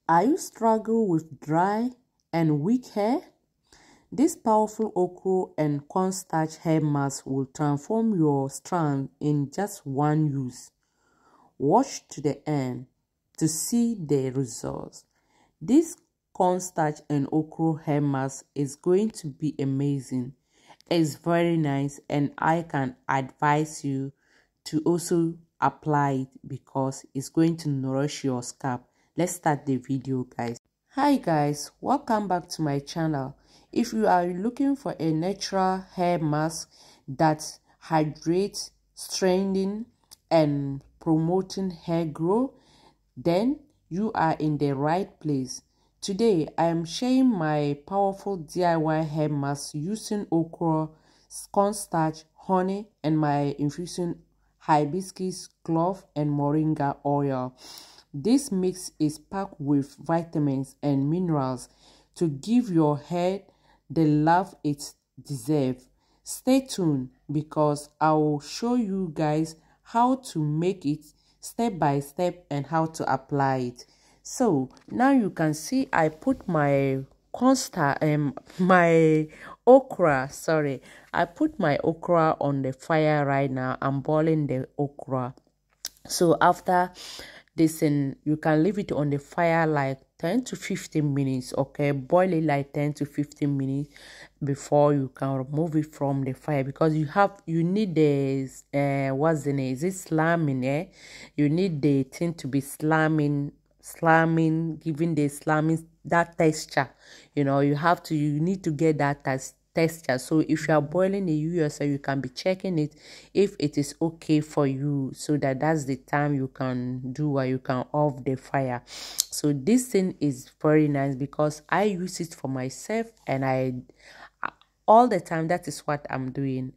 Are you struggling with dry and weak hair? This powerful okra and cornstarch hair mask will transform your strands in just one use. Watch to the end to see the results. This cornstarch and okra hair mask is going to be amazing. It's very nice, and I can advise you to also apply it because it's going to nourish your scalp. Let's start the video, guys. Hi guys, welcome back to my channel. If you are looking for a natural hair mask that hydrates, strengthening and promoting hair growth, then you are in the right place. Today I am sharing my powerful DIY hair mask using okra, cornstarch, honey and my infusing hibiscus, clove and moringa oil. This mix is packed with vitamins and minerals to give your hair the love it deserves. Stay tuned because I will show you guys how to make it step by step and how to apply it. So now you can see I put my I put my okra on the fire right now. I'm boiling the okra. So after this, you can leave it on the fire like 10 to 15 minutes. Okay, boil it like 10 to 15 minutes before you can remove it from the fire, because you need the what's the name, is it slamming? You need the thing to be slamming, giving the slamming that texture. You need to get that texture. So if you are boiling it, you yourself, you can be checking it if it is okay for you, so that's the time you can do what you can off the fire. So this thing is very nice because I use it for myself, and I all the time, that is what I'm doing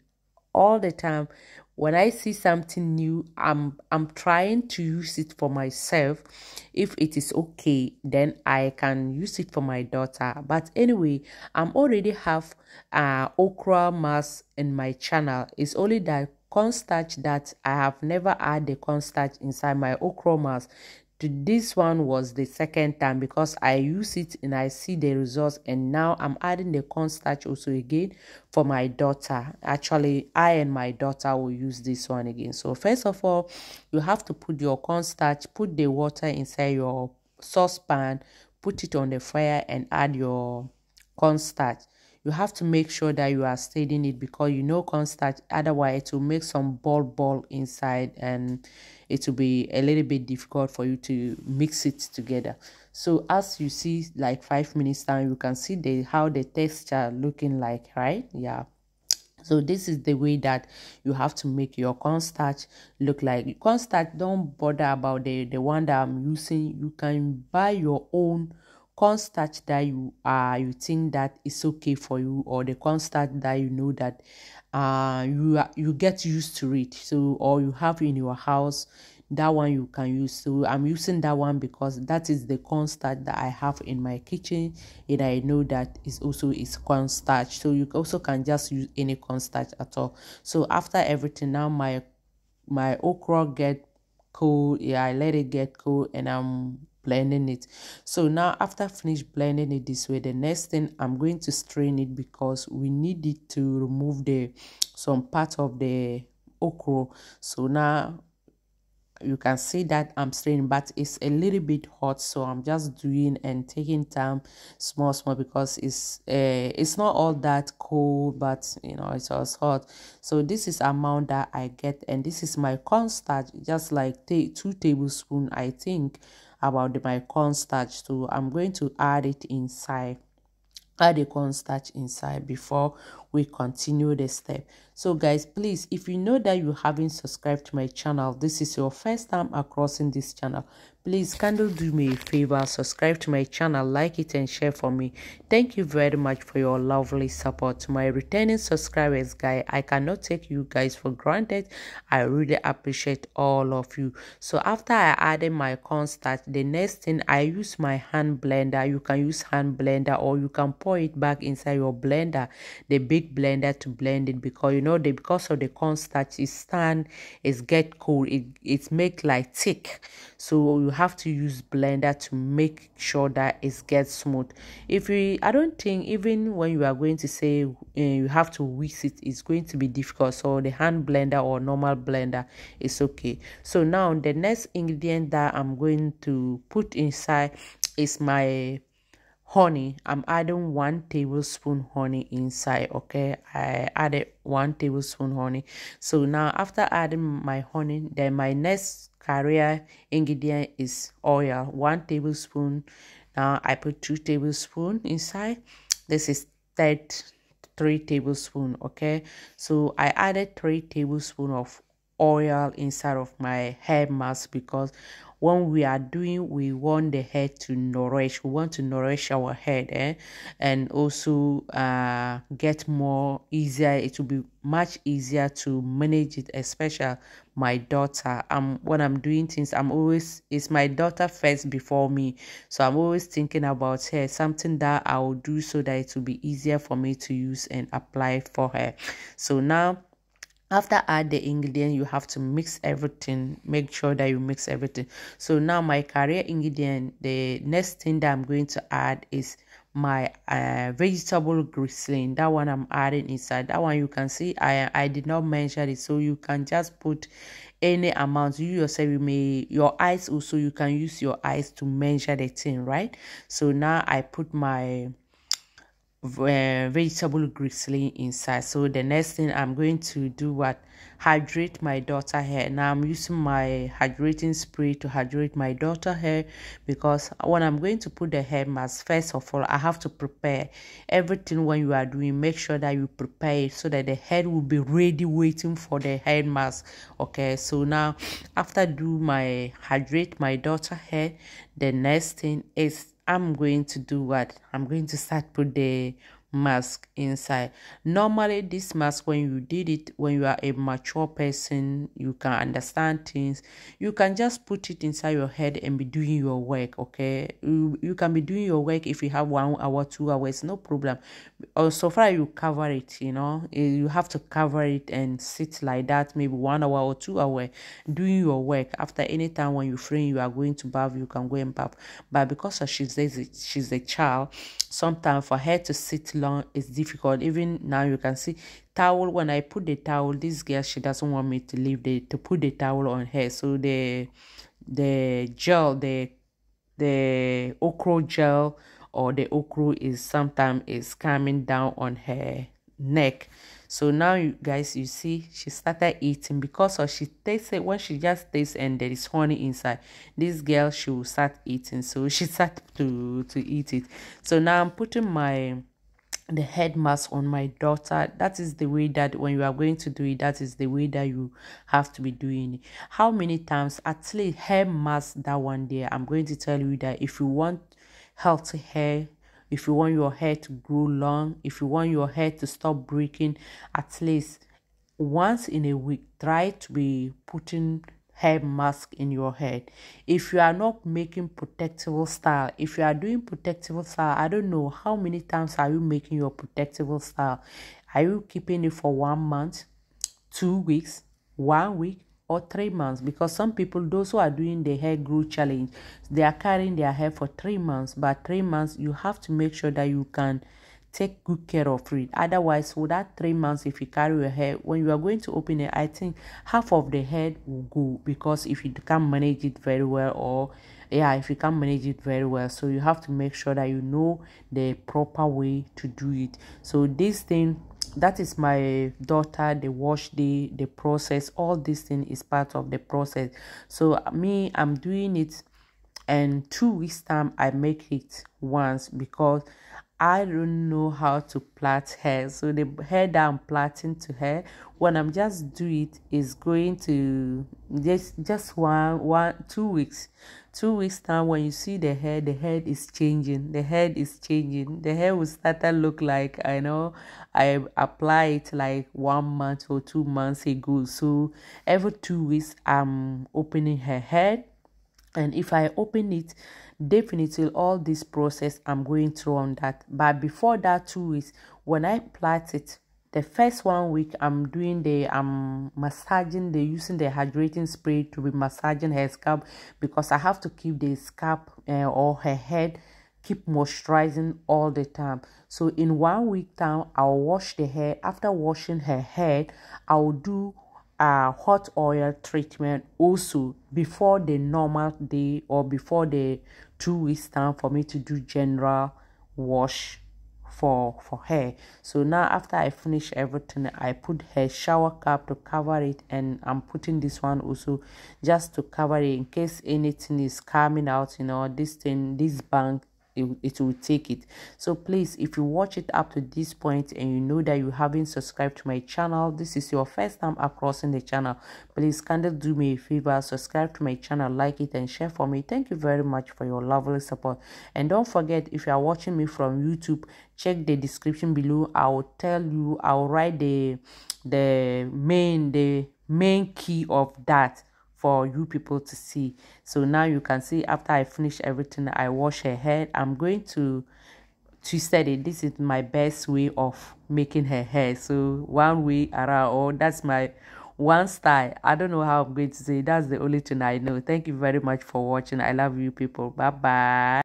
all the time. When I see something new, I'm trying to use it for myself. If it is okay, then I can use it for my daughter. But anyway, I'm already have okra mask in my channel. It's only that cornstarch that I have never had the cornstarch inside my okra mask. This one was the second time because I use it and I see the results, and now I'm adding the cornstarch also again for my daughter. Actually, I and my daughter will use this one again. So first of all, you have to put your cornstarch, put the water inside your saucepan, put it on the fire and add your cornstarch. You have to make sure that you are stirring it because cornstarch, otherwise it will make some ball inside and it will be a little bit difficult for you to mix it together. So as you see, like 5 minutes time, you can see how the texture looking like, right? Yeah. So this is the way that you have to make your cornstarch look like. Cornstarch, don't bother about the one that I'm using. You can buy your own cornstarch that you think that is okay for you, or the cornstarch that that you get used to it, so, or you have in your house, that one you can use. So I'm using that one because that is the cornstarch that I have in my kitchen, and I know that is cornstarch. So you also can just use any cornstarch at all. So after everything, now my okra get cold. Yeah, I let it get cold and I'm blending it. So now after finish blending it this way, the next thing, I'm going to strain it because we need it to remove some part of the okra. So now you can see that I'm straining, but it's a little bit hot, so I'm just doing and taking time small because it's not all that cold, but it was hot. So this is amount that I get, and this is my cornstarch, just like 2 tablespoons I think about my cornstarch. So I'm going to add it inside, add the cornstarch inside before we continue the step. So guys, please, if you know that you haven't subscribed to my channel, this is your first time crossing this channel, please kindly do me a favor, subscribe to my channel, like it and share for me. Thank you very much for your lovely support. To my returning subscribers, guys, I cannot take you guys for granted. I really appreciate all of you. So after I added my cornstarch, the next thing, I use my hand blender. You can use hand blender, or you can pour it back inside your blender, the big big blender to blend it, because you know because of the cornstarch it get cold, it make like thick, so you have to use blender to make sure that it gets smooth. I don't think even when you are going to say you have to whisk it, it's going to be difficult. So the hand blender or normal blender is okay. So now the next ingredient that I'm going to put inside is my honey. I'm adding 1 tablespoon honey inside. Okay, I added 1 tablespoon honey. So now after adding my honey, then my next carrier ingredient is oil, 1 tablespoon. Now I put 2 tablespoons inside. This is 3 tablespoons. Okay, so I added 3 tablespoons of oil inside of my hair mask, because when we are doing, we want the hair to nourish. We want to nourish our head, and also get more easier. It will be much easier to manage it, especially my daughter. When I'm doing things, it's my daughter first before me, so I'm always thinking about her, something that I will do so that it will be easier for me to use and apply for her. So now, after add the ingredient, you have to mix everything. Make sure that you mix everything. So now my carrier ingredient, the next thing that I'm going to add is my vegetable glycerin. That one I'm adding inside. That one you can see I did not measure it, so you can just put any amount. You yourself, your eyes also, you can use your eyes to measure the thing, right? So now I put my vegetable glycerin inside. So the next thing I'm going to do, hydrate my daughter hair. Now I'm using my hydrating spray to hydrate my daughter hair, because when I'm going to put the hair mask, first of all I have to prepare everything. When you are doing, make sure that you prepare it so that the head will be ready waiting for the hair mask. Okay, so now after hydrate my daughter hair, the next thing is I'm going to do I'm going to start put the mask inside. Normally this mask, when you did it, when you are a mature person, you can understand things, you can just put it inside your head and be doing your work. Okay, you can be doing your work. If you have 1 hour, 2 hours, no problem. So far you cover it, you have to cover it and sit like that, maybe 1 hour or 2 hours doing your work. After any time when you free, you are going to bath, you can go and bath. But because she's a child, sometimes for her to sit long is difficult. Even now you can see towel. When I put the towel, this girl, she doesn't want me to leave to put the towel on her. So the gel, the okra gel or the okra is sometimes coming down on her neck. So now you guys, you see she started eating, because she tastes it. When she just tastes and there is honey inside, this girl, she will start eating. So she started to eat it. So now I'm putting the head mask on my daughter. That is the way that when you are going to do it, that is the way that you have to be doing it. How many times? At least hair mask, that one day I'm going to tell you that if you want healthy hair, if you want your hair to grow long, if you want your hair to stop breaking, at least once in a week, try to be putting hair mask in your head. If you are not making protectable style, if you are doing protectable style, I don't know how many times are you making your protectable style. Are you keeping it for 1 month, 2 weeks, 1 week, or 3 months? Because some people, those who are doing the hair growth challenge, they are carrying their hair for 3 months. But 3 months, you have to make sure that you can take good care of it. Otherwise, for that 3 months, if you carry your hair, when you are going to open it, I think half of the head will go, because if you can't manage it very well, or if you can't manage it very well, so you have to make sure that you know the proper way to do it. So this thing, that is my daughter, the wash day, the process, all this thing is part of the process. So me, I'm doing it, and 2 weeks time I make it once, because I don't know how to plait hair. So the hair that I'm plaiting to her, when I'm just do it, is going to just 2 weeks. 2 weeks time, when you see the head is changing. The head is changing. The hair will start to look like, I know, I apply it like 1 month or 2 months ago. So every 2 weeks, I'm opening her head. And if I open it, definitely all this process I'm going through on that. But before that 2 weeks, when I plait it, the first 1 week I'm doing I'm massaging using the hydrating spray to be massaging her scalp, because I have to keep the scalp or her head keep moisturizing all the time. So in 1 week time, I'll wash the hair. After washing her head, I'll do a hot oil treatment also before the normal day, or before the 2 weeks time for me to do general wash for her. So now after I finish everything, I put her shower cap to cover it, and I'm putting this one also just to cover it in case anything is coming out, this bank, it will take it. So please, if you watch it up to this point and you know that you haven't subscribed to my channel, this is your first time across in the channel, please kindly do me a favor, subscribe to my channel, like it and share for me. Thank you very much for your lovely support. And don't forget, if you are watching me from YouTube, check the description below. I'll write the main key of that for you people to see. So now you can see, after I finish everything, I wash her hair. I'm going to twisted it. This is my best way of making her hair. So one way around, or that's my one style. I don't know how I'm going to say. That's the only thing I know. Thank you very much for watching. I love you people. Bye bye.